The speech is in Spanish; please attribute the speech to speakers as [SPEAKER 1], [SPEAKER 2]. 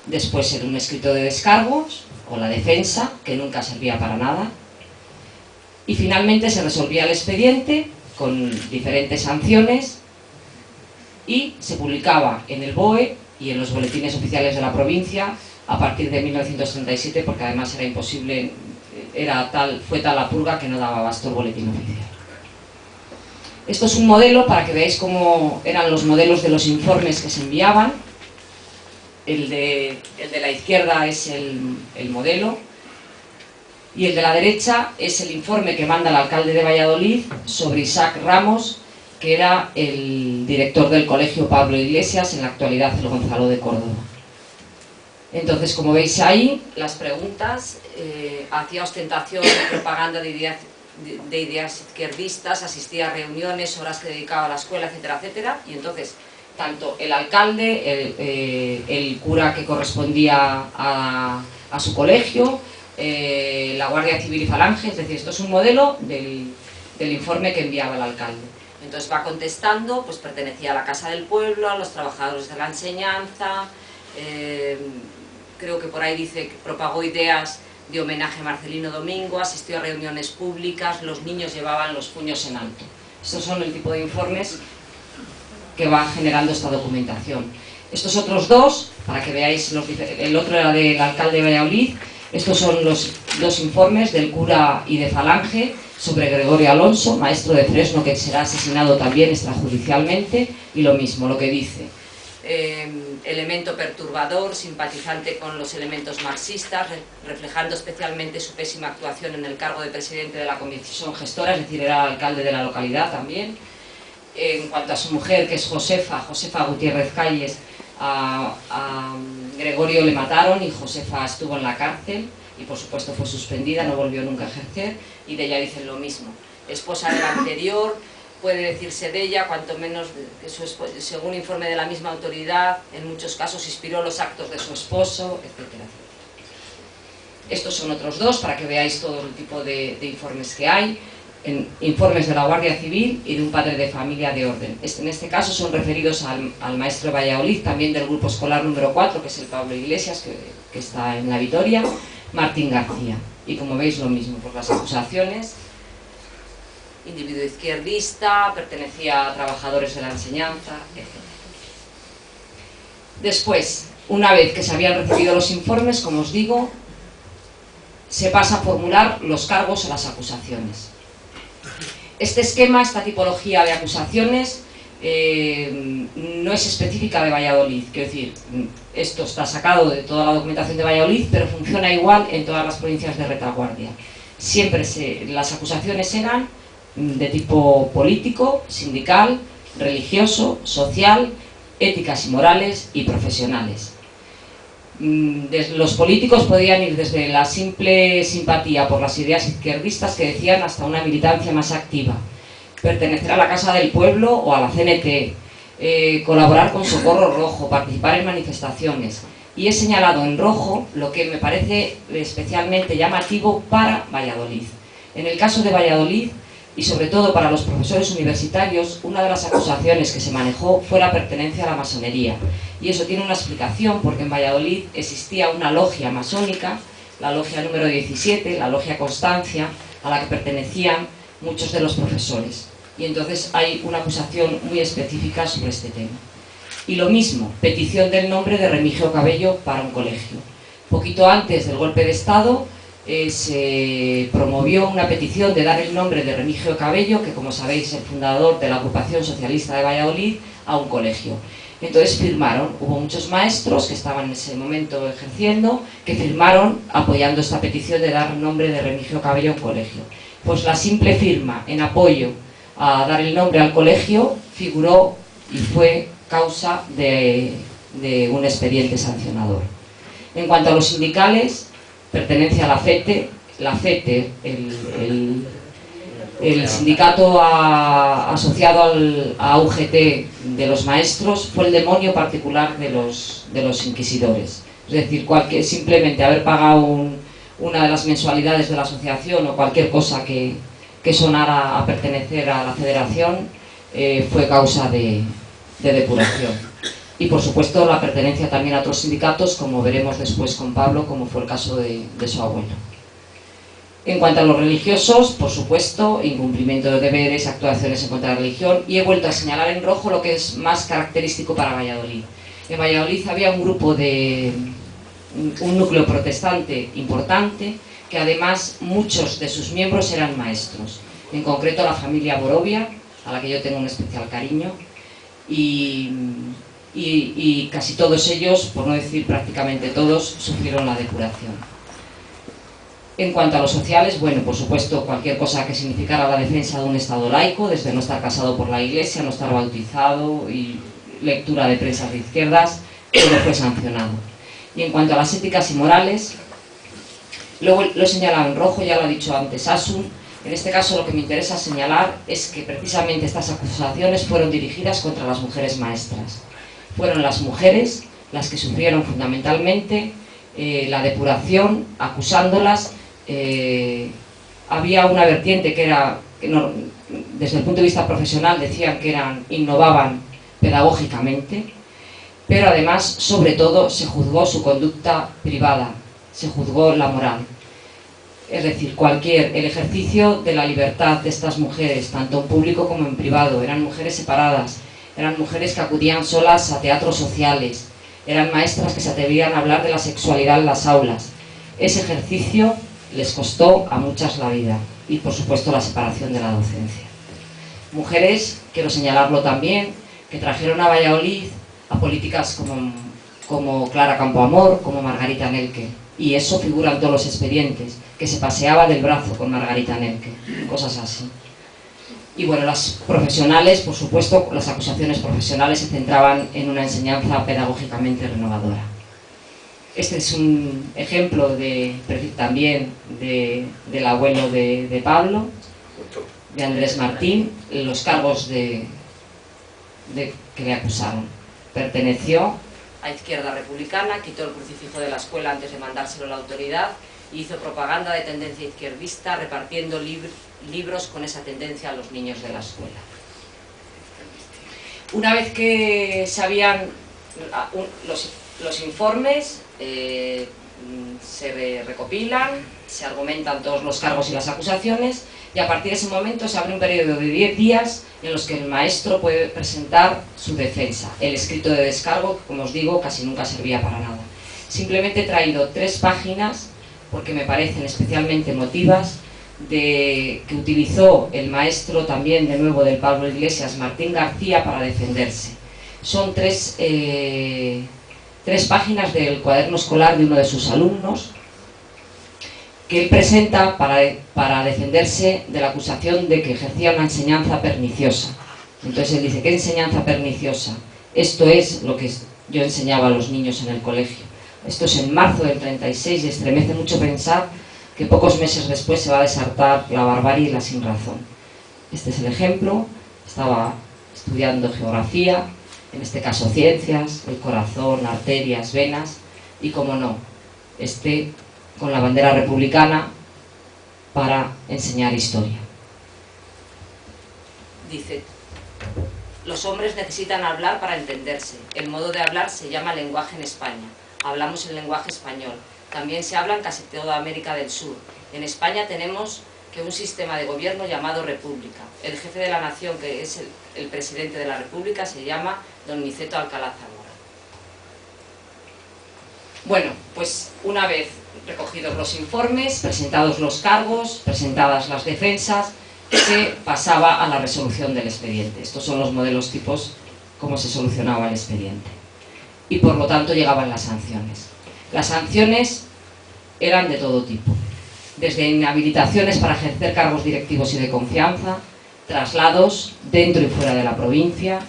[SPEAKER 1] después un escrito de descargos o la defensa, que nunca servía para nada, y finalmente se resolvía el expediente con diferentes sanciones y se publicaba en el BOE y en los boletines oficiales de la provincia a partir de 1937, porque además era imposible, fue tal la purga que no daba abasto el boletín oficial. Esto es un modelo para que veáis cómo eran los modelos de los informes que se enviaban. El de la izquierda es el modelo y el de la derecha es el informe que manda el alcalde de Valladolid sobre Isaac Ramos, que era el director del colegio Pablo Iglesias, en la actualidad el Gonzalo de Córdoba. Entonces, como veis ahí, las preguntas, hacía ostentación de propaganda de ideas izquierdistas, asistía a reuniones, horas que dedicaba a la escuela, etcétera, etcétera. Y entonces, tanto el alcalde, el cura que correspondía a su colegio, la Guardia Civil y Falange, es decir, esto es un modelo del informe que enviaba el alcalde. Entonces va contestando, pues pertenecía a la Casa del Pueblo, a los trabajadores de la enseñanza, creo que por ahí dice que propagó ideas de homenaje a Marcelino Domingo, asistió a reuniones públicas, los niños llevaban los puños en alto. Estos son el tipo de informes que va generando esta documentación. Estos otros dos, para que veáis, el otro era del alcalde de Valladolid, estos son los dos informes del cura y de Falange sobre Gregorio Alonso, maestro de Fresno, que será asesinado también extrajudicialmente, y lo mismo, lo que dice. Elemento perturbador, simpatizante con los elementos marxistas, reflejando especialmente su pésima actuación en el cargo de presidente de la comisión gestora, es decir, era alcalde de la localidad también. En cuanto a su mujer, que es Josefa Gutiérrez Calles, a Gregorio le mataron y Josefa estuvo en la cárcel y por supuesto fue suspendida, no volvió nunca a ejercer, y de ella dicen lo mismo. Esposa del anterior, puede decirse de ella, cuanto menos que según informe de la misma autoridad, en muchos casos inspiró los actos de su esposo, etcétera, etcétera. Estos son otros dos para que veáis todo el tipo de informes que hay. Informes de la Guardia Civil y de un padre de familia de orden. En este caso son referidos al maestro de Valladolid, también del grupo escolar número 4, que es el Pablo Iglesias, que está en la Vitoria, Martín García. Y como veis lo mismo, por las acusaciones, individuo izquierdista, pertenecía a trabajadores de la enseñanza, etc. Después, una vez que se habían recibido los informes, como os digo, se pasa a formular los cargos o las acusaciones. Este esquema, esta tipología de acusaciones, no es específica de Valladolid. Quiero decir, esto está sacado de toda la documentación de Valladolid, pero funciona igual en todas las provincias de retaguardia. Siempre las acusaciones eran de tipo político, sindical, religioso, social, éticas y morales y profesionales. Los políticos podían ir desde la simple simpatía por las ideas izquierdistas que decían hasta una militancia más activa, pertenecer a la Casa del Pueblo o a la CNT, colaborar con Socorro Rojo, participar en manifestaciones. Y he señalado en rojo lo que me parece especialmente llamativo para Valladolid. En el caso de Valladolid, y sobre todo para los profesores universitarios, una de las acusaciones que se manejó fue la pertenencia a la masonería. Y eso tiene una explicación, porque en Valladolid existía una logia masónica, la logia número 17, la logia Constancia, a la que pertenecían muchos de los profesores. Y entonces hay una acusación muy específica sobre este tema. Y lo mismo, petición del nombre de Remigio Cabello para un colegio. Poquito antes del golpe de Estado, se promovió una petición de dar el nombre de Remigio Cabello, que como sabéis es el fundador de la agrupación socialista de Valladolid, a un colegio. Entonces firmaron, hubo muchos maestros que estaban en ese momento ejerciendo, que firmaron apoyando esta petición de dar el nombre de Remigio Cabello a un colegio. Pues la simple firma en apoyo a dar el nombre al colegio figuró y fue causa de un expediente sancionador. En cuanto a los sindicales, pertenencia a la FETE, el sindicato asociado a UGT de los maestros, fue el demonio particular de los inquisidores. Es decir, simplemente haber pagado una de las mensualidades de la asociación o cualquier cosa que sonara a pertenecer a la federación fue causa de depuración. y por supuesto la pertenencia también a otros sindicatos, como veremos después con Pablo, como fue el caso de su abuelo. En cuanto a los religiosos, por supuesto, incumplimiento de deberes, actuaciones en contra de la religión, y he vuelto a señalar en rojo lo que es más característico para Valladolid. En Valladolid había un núcleo protestante importante, que además muchos de sus miembros eran maestros, en concreto la familia Borovia, a la que yo tengo un especial cariño, y casi todos ellos, por no decir prácticamente todos, sufrieron la depuración. En cuanto a los sociales, bueno, por supuesto, cualquier cosa que significara la defensa de un Estado laico, desde no estar casado por la Iglesia, no estar bautizado y lectura de prensas de izquierdas, todo fue sancionado. Y en cuanto a las éticas y morales, luego lo he señalado en rojo, ya lo ha dicho antes Asun. En este caso lo que me interesa señalar es que precisamente estas acusaciones fueron dirigidas contra las mujeres maestras. Fueron las mujeres las que sufrieron fundamentalmente la depuración, acusándolas. Había una vertiente que era, desde el punto de vista profesional decían que innovaban pedagógicamente, pero además, sobre todo, se juzgó su conducta privada, se juzgó la moral. Es decir, el ejercicio de la libertad de estas mujeres, tanto en público como en privado, eran mujeres separadas, eran mujeres que acudían solas a teatros sociales, eran maestras que se atrevían a hablar de la sexualidad en las aulas. Ese ejercicio les costó a muchas la vida y, por supuesto, la separación de la docencia. Mujeres, quiero señalarlo también, que trajeron a Valladolid a políticas como Clara Campoamor, como Margarita Nelke, y eso figura en todos los expedientes, que se paseaba del brazo con Margarita Nelke, cosas así. Y bueno, las profesionales, por supuesto, las acusaciones profesionales se centraban en una enseñanza pedagógicamente renovadora. Este es un ejemplo también del abuelo de Pablo, de Andrés Martín, los cargos que le acusaron. Perteneció a Izquierda Republicana, quitó el crucifijo de la escuela antes de mandárselo a la autoridad y hizo propaganda de tendencia izquierdista repartiendo libros con esa tendencia a los niños de la escuela. Una vez que se habían los informes, se recopilan, se argumentan todos los cargos y las acusaciones, y a partir de ese momento se abre un periodo de 10 días en los que el maestro puede presentar su defensa. El escrito de descargo, que como os digo, casi nunca servía para nada. Simplemente he traído 3 páginas, porque me parecen especialmente emotivas, que utilizó el maestro también, de nuevo, del Pablo Iglesias, Martín García, para defenderse. Son 3 páginas del cuaderno escolar de uno de sus alumnos, que él presenta para defenderse de la acusación de que ejercía una enseñanza perniciosa. Entonces él dice, ¿qué enseñanza perniciosa? Esto es lo que yo enseñaba a los niños en el colegio. Esto es en marzo del 36 y estremece mucho pensar que pocos meses después se va a desartar la barbarie y la sinrazón. Este es el ejemplo. Estaba estudiando geografía, en este caso ciencias, el corazón, arterias, venas, y como no, con la bandera republicana para enseñar historia. Dice, los hombres necesitan hablar para entenderse. El modo de hablar se llama lenguaje en España. Hablamos el lenguaje español. También se habla en casi toda América del Sur. En España tenemos un sistema de gobierno llamado república. El jefe de la nación, que es el presidente de la república, se llama don Niceto Alcalá Zamora. Bueno, pues una vez recogidos los informes, presentados los cargos, presentadas las defensas, se pasaba a la resolución del expediente. Estos son los modelos tipos, cómo se solucionaba el expediente. Y por lo tanto llegaban las sanciones. Las sanciones eran de todo tipo, desde inhabilitaciones para ejercer cargos directivos y de confianza, traslados dentro y fuera de la provincia,